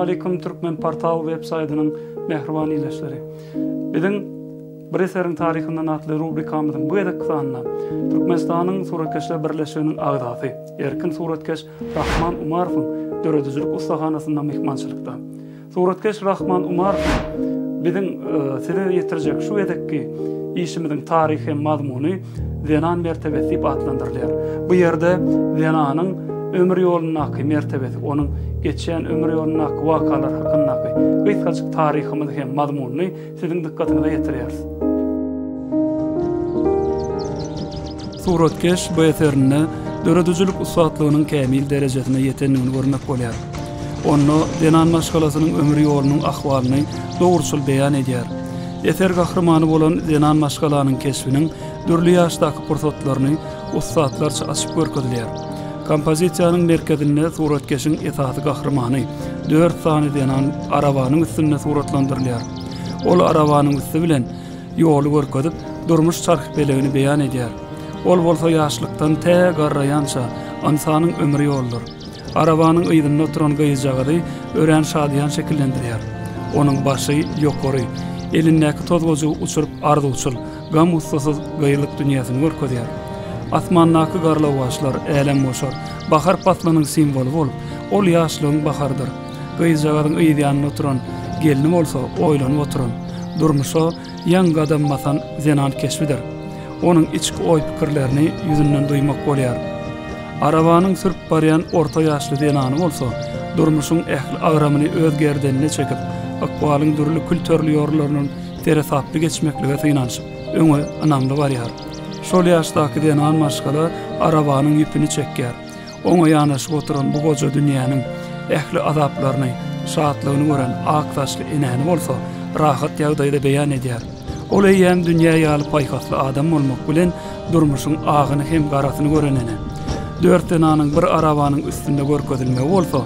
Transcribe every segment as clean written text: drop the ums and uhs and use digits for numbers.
Assalamualaikum Türkmen Portal web saytynyň mehriban ileşleri. Biziň bir eserin tarihinden atly rubrikamyzyň bu edek sanına Türkmenistanyň suratkeşler birleşiginiň agdaty, erkin suratkeş Rahman Umarowyň döredüzlük ustahanasynda mehmançylykda. Suratkeş Rahman Umarow biziň size ýetirjek şu edekki işimiziň tarihi mazmuny Zenan mertebesi diýip adlandyrylýar. Bu ýerde Zenanyň ömür ýolunaky mertebesi, onuň geçen ömür ýolunaky wakalar hakyndaky gysgaçyk tarihimiz hem mazmuny siziň dikkatinize ýetirýär. Suratkeş bu eserinde döredüzlük ustaatlygynyň kämil derejesine ýetenligini görmek bolýar. Onu Zenan maşgalasynyň ömür ýolunyň ahwalyny dogrusul beýan edýär. Eser gahrymany bolan Zenan maşgalanyň kesbiniň dürli ýaşdaky pursatlaryny ustaatlarça açyp görkezýär. Kompozisiýanyň merkezinde suratkeşiň esasy gahrymany 4 sany Zenan arabanyň üstünde suratlandyrylýar. Ol arabanyň üstü bilen ýoly görkezip durmuş çarkypelegini beýan edýär. Ol bolsa ýaşlykdan tä garraýança insanyň ömür ýoludur. Arabanyň ýygynyna oturan gyýjagady ören şadyan şekillendirýär. Onuň başy ýokary, elindäki tozgoju uçurup ardy uçul, gam ustasyz gaýlyk dünýäsini görkezýär. Asmannaky garlawaşlar elem boşar, bahar patlanyň simwolu bolup, ol ýaşlygyň bahardyr. Gyýjagadyň ýygynyna oturan gelini bolsa oýlanyp oturan, durmuşa ýaňy adam masan Zenan keşfidir. Onuň içki oý pikirlerini ýüzünden duýmak bolýar. Arabanyň sürüp barýan orta ýaşly Zenany bolsa, durmuşyň ähli agramyny öz gerdenine çekip, akwalyň dürli kültürli ýorlarynyň teresaply geçmeklige synanşyp, öňe anamly barýar. Şol ýaşdaky Zenan maşgala arabanyň ýüpini çekýär. Oňa ýanaşyp oturan bu goja dünýäniň ähli azaplaryny, şatlygyny gören ak taşly enäni bolsa, rahat ýagdaýda beýan edýär. Ol eýem dünýä ýaly paýkatly adam bolmak bilen durmuşyň agyny hem garasyny görenene. 4 Zenanyň bir arabanyň üstünde görkezilmegi bolsa,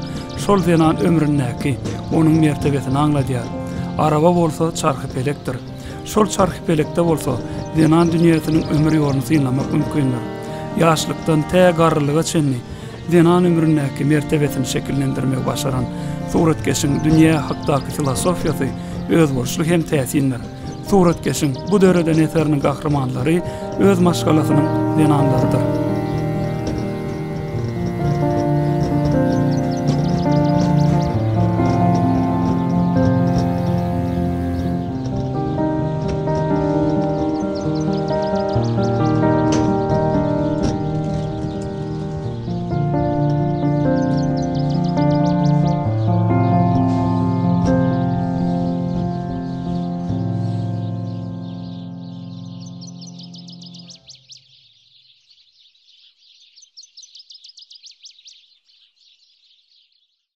şol Zenan ömründäki onuň mertebesini aňladýar. Araba bolsa çarkypelekdir. Şol çarkypelekde bolsa Zenan dünýäsiniň ömür ýoluny synlamak mümkindir. Ýaşlykdan tä garrylyga çenli Zenan ömründäki mertebesini şekillendirmek başaran suratkeşiň dünýä hakdaky filosofiýasy özboşly hem täsirler. Suratkeşiň bu döwreden eseriniň gahrymandlary öz maşgalasynyň Zenanlarydyr.